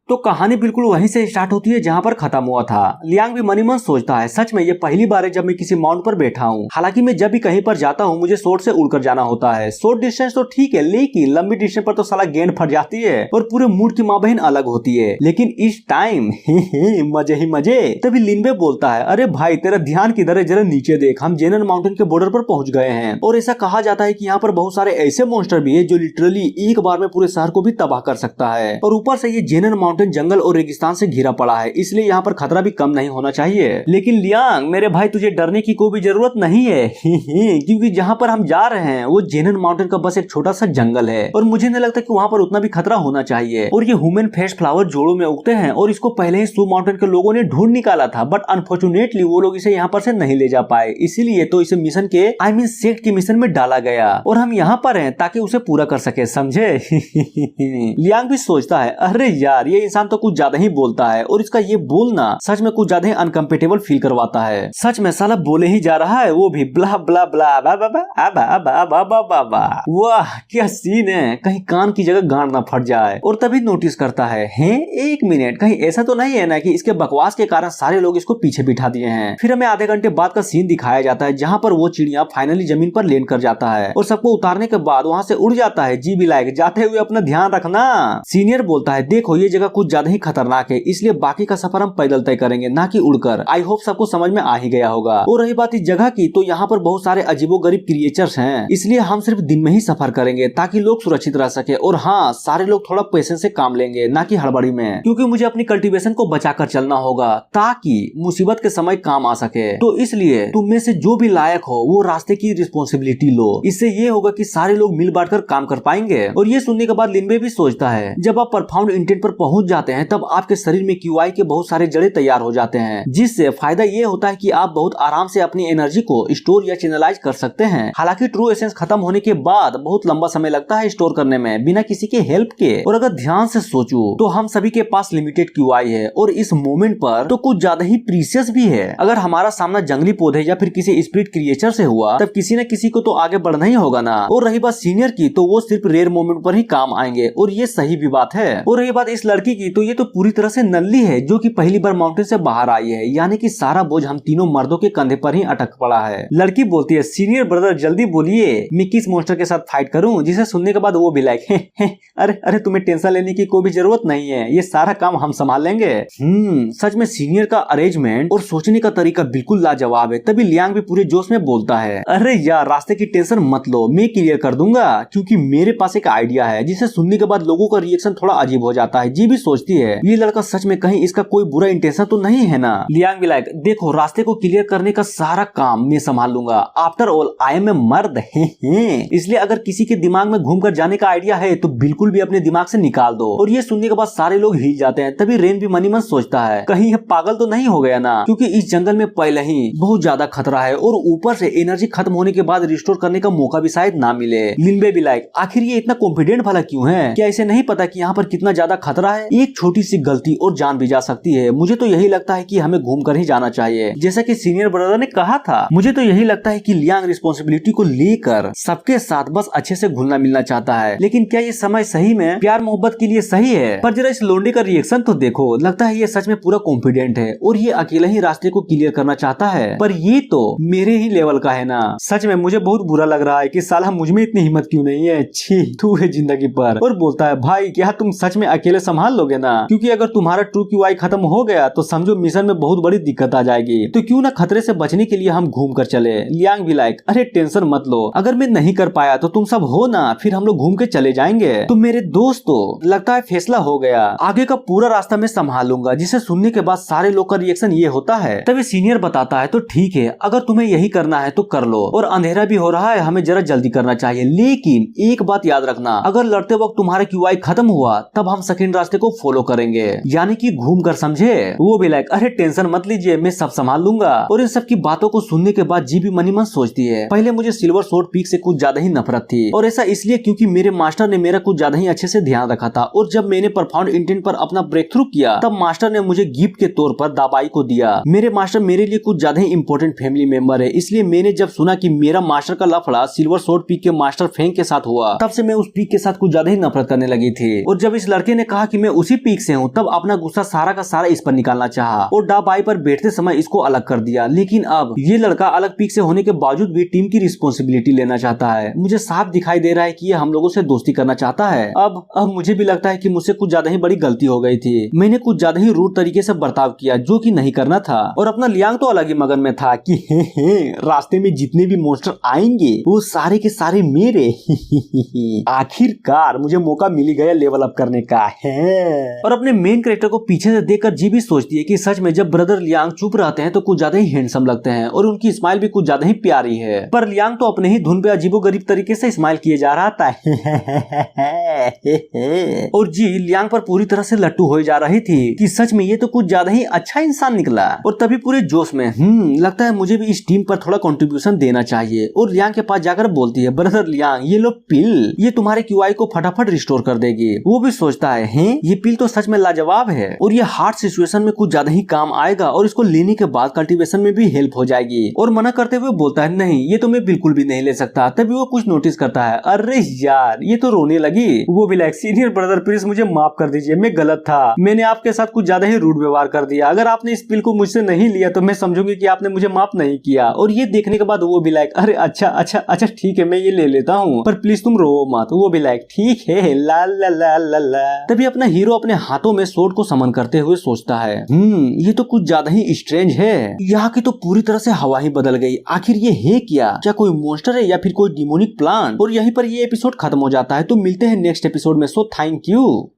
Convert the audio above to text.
तो कहानी बिल्कुल वहीं से स्टार्ट होती है जहाँ पर खत्म हुआ था। लियांग भी मनी मन सोचता है, सच में ये पहली बार है जब मैं किसी माउंट पर बैठा हूँ। हालांकि मैं जब भी कहीं पर जाता हूँ मुझे शॉर्ट से उड़कर जाना होता है। शॉर्ट डिस्टेंस तो ठीक है, लेकिन लंबी डिस्टेंस पर तो साला गेंद फट जाती है और पूरे मूड की माँ बहन अलग होती है। लेकिन इस टाइम मजे ही मजे। तभी लिनबे बोलता है, अरे भाई तेरा ध्यान किधर है, जरा नीचे देख, हम जेनन माउंटेन के बॉर्डर पर पहुंच गए हैं। और ऐसा कहा जाता है कि यहाँ पर बहुत सारे ऐसे मॉन्स्टर भी है जो लिटरली एक बार में पूरे शहर को भी तबाह कर सकता है। और ऊपर से ये जेनन माउंटेन जंगल और रेगिस्तान से घिरा पड़ा है, इसलिए यहाँ पर खतरा भी कम नहीं होना चाहिए। लेकिन लियांग मेरे भाई तुझे डरने की कोई भी जरूरत नहीं है क्योंकि जहाँ पर हम जा रहे हैं वो जेनन माउंटेन का बस एक छोटा सा जंगल है और मुझे नहीं लगता कि वहाँ पर उतना भी खतरा होना चाहिए। और ये ह्यूमन फेस फ्लावर जोड़ों में उगते हैं और इसको पहले ही सू माउंटेन के लोगों ने ढूंढ निकाला था, बट अनफॉर्चुनेटली वो लोग इसे यहाँ पर से नहीं ले जा पाए, इसीलिए तो इसे मिशन के सेक्ट के मिशन में डाला गया और हम यहाँ पर हैं ताकि उसे पूरा कर सके, समझे। लियांग भी सोचता है, अरे यार ये इंसान तो कुछ ज्यादा ही बोलता है और इसका ये बोलना सच में कुछ ज्यादा ही अनकंफर्टेबल फील करवाता है। सच में साला बोले ही जा रहा है, वो भी ब्ला ब्ला ब्ला बा बा बा बा। वाह क्या सीन है, कहीं कान की जगह गांड ना फट जाए। और तभी नोटिस करता है, एक मिनट, कहीं ऐसा तो नहीं है ना कि इसके बकवास के कारण सारे लोग इसको पीछे बिठा दिए हैं। फिर हमें आधे घंटे बाद का सीन दिखाया जाता है जहाँ पर वो चिड़िया फाइनली जमीन पर लैंड कर जाता है और सबको उतारने के बाद वहाँ से उड़ जाता है। जी भी लाइक, जाते हुए अपना ध्यान रखना। सीनियर बोलता है, देखो ये जगह कुछ ज्यादा ही खतरनाक है, इसलिए बाकी का सफर हम पैदल तय करेंगे ना कि उड़कर। आई होप सबको समझ में आ ही गया होगा। और रही बात इस जगह की, तो यहाँ पर बहुत सारे अजीबोगरीब क्रिएचर्स हैं, इसलिए हम सिर्फ दिन में ही सफर करेंगे ताकि लोग सुरक्षित रह सके। और हाँ, सारे लोग थोड़ा पेशेंस से काम लेंगे ना कि हड़बड़ी में, क्योंकि मुझे अपनी कल्टीवेशन को बचाकर चलना होगा ताकि मुसीबत के समय काम आ सके। तो इसलिए तुम में से जो भी लायक हो वो रास्ते की रिस्पॉन्सिबिलिटी लो, इससे ये होगा कि सारे लोग मिल बांट कर काम कर पाएंगे। और ये सुनने के बाद लिनबे भी सोचता है, जब आप परफाउंड इंटेंट पर पहुंच जाते हैं तब आपके शरीर में क्यूआई के बहुत सारे जड़े तैयार हो जाते हैं, जिससे फायदा ये होता है कि आप बहुत आराम से अपनी एनर्जी को स्टोर या चैनलाइज कर सकते हैं। हालांकि ट्रू एसेंस खत्म होने के बाद बहुत लंबा समय लगता है स्टोर करने में बिना किसी के हेल्प के। और अगर ध्यान से सोचो तो हम सभी के पास लिमिटेड क्यूआई है और इस मोमेंट पर तो कुछ ज्यादा ही प्रीशियस भी है। अगर हमारा सामना जंगली पौधे या फिर किसी स्पिरिट क्रिएचर से हुआ तब किसी न किसी को तो आगे बढ़ना ही होगा ना। और रही बात सीनियर की, तो वो सिर्फ रेयर मोमेंट पर ही काम आएंगे और ये सही भी बात है। और रही बात इस लड़की की, तो ये तो पूरी तरह से नल्ली है जो कि पहली बार माउंटेन से बाहर आई है, यानी कि सारा बोझ हम तीनों मर्दों के कंधे पर ही अटक पड़ा है। लड़की बोलती है, सीनियर ब्रदर जल्दी बोलिए, मैं किस मॉन्स्टर के साथ फाइट करूं। जिसे सुनने के बाद वो भी लाइक, अरे अरे तुम्हें टेंशन लेने की कोई भी जरूरत नहीं है, ये सारा काम हम संभाल लेंगे। सच में सीनियर का अरेंजमेंट और सोचने का तरीका बिल्कुल लाजवाब है। तभी लियांग भी पूरे जोश में बोलता है, अरे यार रास्ते की टेंशन मत लो, मैं क्लियर कर दूंगा, क्योंकि मेरे पास एक आइडिया है। जिसे सुनने के बाद लोगों का रिएक्शन थोड़ा अजीब हो जाता है। जी भी सोचती है, ये लड़का सच में कहीं इसका कोई बुरा इंटेंशन तो नहीं है ना। लियांग भी लाइक, देखो रास्ते को क्लियर करने का सारा काम मैं संभाल लूंगा, after all I am a मर्द। इसलिए अगर किसी के दिमाग में घूम कर जाने का आइडिया है तो बिल्कुल भी अपने दिमाग से निकाल दो। और ये सुनने के बाद सारे लोग हिल जाते हैं। तभी रेन भी मनी मन सोचता है, कहीं ये पागल तो नहीं हो गया ना, क्योंकि इस जंगल में पहले ही बहुत ज्यादा खतरा है और ऊपर से एनर्जी खत्म होने के बाद रिस्टोर करने का मौका भी शायद ना मिले। लिनबे भी लाइक, आखिर ये इतना कॉन्फिडेंट भला क्यों है? क्या इसे नहीं पता कि यहाँ पर कितना ज्यादा खतरा है? एक छोटी सी गलती और जान भी जा सकती है। मुझे तो यही लगता है कि हमें घूम कर ही जाना चाहिए, जैसा कि सीनियर ब्रदर ने कहा था। मुझे तो यही लगता है कि लियांग रिस्पॉन्सिबिलिटी को लेकर सबके साथ बस अच्छे से घुलना मिलना चाहता है। लेकिन क्या ये समय सही में प्यार मोहब्बत के लिए सही है? पर जरा इस लोंडे का रिएक्शन तो देखो, लगता है ये सच में पूरा कॉन्फिडेंट है और ये अकेला ही रास्ते को क्लियर करना चाहता है। पर ये तो मेरे ही लेवल का है ना। सच में मुझे बहुत बुरा लग रहा है कि साला मुझ में इतनी हिम्मत क्यों नहीं है। छी तू है जिंदगी पर। और बोलता है, भाई क्या तुम सच में अकेले संभाल लोगे ना? क्योंकि अगर तुम्हारा ट्रू क्यूआई खत्म हो गया तो समझो मिशन में बहुत बड़ी दिक्कत आ जाएगी। तो क्यों ना खतरे से बचने के लिए हम घूम कर चले। लियांग भी लाइक, अरे टेंशन मत लो, अगर मैं नहीं कर पाया तो तुम सब हो ना, फिर हम लोग घूम के चले जाएंगे। तो मेरे दोस्तों लगता है फैसला हो गया, आगे का पूरा रास्ता मैं संभाल लूंगा। जिसे सुनने के बाद सारे लोग का रिएक्शन ये होता है। तभी सीनियर बताता है, तो ठीक है, अगर तुम्हें यही करना है तो कर लो। और अंधेरा भी हो रहा है, हमें जरा जल्दी करना चाहिए। लेकिन एक बात याद रखना, अगर लड़ते वक्त तुम्हारा क्यूआई खत्म हुआ तब हम सेकंड रास्ते को फॉलो करेंगे, यानी कि घूम कर, समझे? वो भी लाइक, अरे टेंशन मत लीजिए, मैं सब संभाल लूंगा। और इन सब की बातों को सुनने के बाद जी भी मनी मन सोचती है, पहले मुझे सिल्वर स्वॉर्ड पीक से कुछ ज्यादा ही नफरत थी, और ऐसा इसलिए क्योंकि मेरे मास्टर ने मेरा कुछ ज्यादा ही अच्छे से ध्यान रखा था। और जब मैंने परफाउंड इंटेंट पर अपना ब्रेक थ्रू किया तब मास्टर ने मुझे गिफ्ट के तौर पर दाबाई को दिया। मेरे मास्टर मेरे लिए कुछ ज्यादा ही इंपॉर्टेंट फैमिली मेंबर है, इसलिए मैंने जब सुना कि मेरा मास्टर का लफड़ा सिल्वर स्वॉर्ड पीक के मास्टर फेंग के साथ हुआ, तब से मैं उस पीक के साथ कुछ ज्यादा ही नफरत करने लगी थी। और जब इस लड़के ने कहा कि मैं उसी पीक से हूँ, तब अपना गुस्सा सारा का सारा इस पर निकालना चाहा और डा बाई पर बैठते समय इसको अलग कर दिया। लेकिन अब ये लड़का अलग पीक से होने के बावजूद भी टीम की रिस्पॉन्सिबिलिटी लेना चाहता है। मुझे साफ दिखाई दे रहा है कि ये हम लोगों से दोस्ती करना चाहता है। अब मुझे भी लगता है कि मुझसे कुछ ज्यादा ही बड़ी गलती हो गई थी। मैंने कुछ ज्यादा ही रूड तरीके से बर्ताव किया जो कि नहीं करना था। और अपना लियांग तो अलग ही मगन में था कि रास्ते में जितने भी मॉन्स्टर आएंगे वो सारे के सारे मेरे। आखिरकार मुझे मौका मिल गया लेवल अप करने का है। और अपने मेन कैरेक्टर को पीछे से देखकर जी भी सोचती है कि सच में जब ब्रदर लियांग चुप रहते हैं तो कुछ ज्यादा ही हैंडसम लगते हैं और उनकी स्माइल भी कुछ ज्यादा ही प्यारी है। पर लियांग तो अपने ही धुन पे अजीबोगरीब तरीके से स्माइल किए जा रहा था। और जी लियांग पर पूरी तरह से लट्टू हो जा रही थी कि सच में ये तो कुछ ज्यादा ही अच्छा इंसान निकला। और तभी पूरे जोश में लगता है मुझे भी इस टीम पर थोड़ा कंट्रीब्यूशन देना चाहिए। और लियांग के पास जाकर बोलती है, ब्रदर लियांग ये लो पिल, ये तुम्हारे क्यूआई को फटाफट रिस्टोर कर देगी। वो भी सोचता है हैं ये पिल तो सच में लाजवाब है और ये हार्ड सिचुएशन में कुछ ज्यादा ही काम आएगा और इसको लेने के बाद कल्टीवेशन में भी हेल्प हो जाएगी। और मना करते हुए बोलता है नहीं ये तो मैं बिल्कुल भी नहीं ले सकता। तभी वो कुछ नोटिस करता है, अरे यार ये तो रोने लगी। वो भी लाइक सीनियर ब्रदर प्लीज मुझे माफ कर दीजिए, मैं गलत था, मैंने आपके साथ कुछ ज्यादा ही रूड व्यवहार कर दिया। अगर आपने इस पिल को मुझसे नहीं लिया तो मैं समझूंगी कि आपने मुझे माफ नहीं किया। और ये देखने के बाद वो भी लाइक अरे अच्छा अच्छा अच्छा ठीक है मैं ये ले लेता हूँ पर प्लीज तुम रो मत। वो भी लाइक ठीक है ला ला ला ला ला। तभी अपना हीरो अपने हाथों में सोर्ड को समन करते हुए सोचता है ये तो कुछ ज्यादा ही स्ट्रेंज है। यहाँ की तो पूरी तरह से हवा ही बदल गई। आखिर ये है क्या कोई मॉन्स्टर है या फिर कोई डिमोनिक प्लांट। और यहीं पर ये एपिसोड खत्म हो जाता है। तो मिलते हैं नेक्स्ट एपिसोड में। So thank you.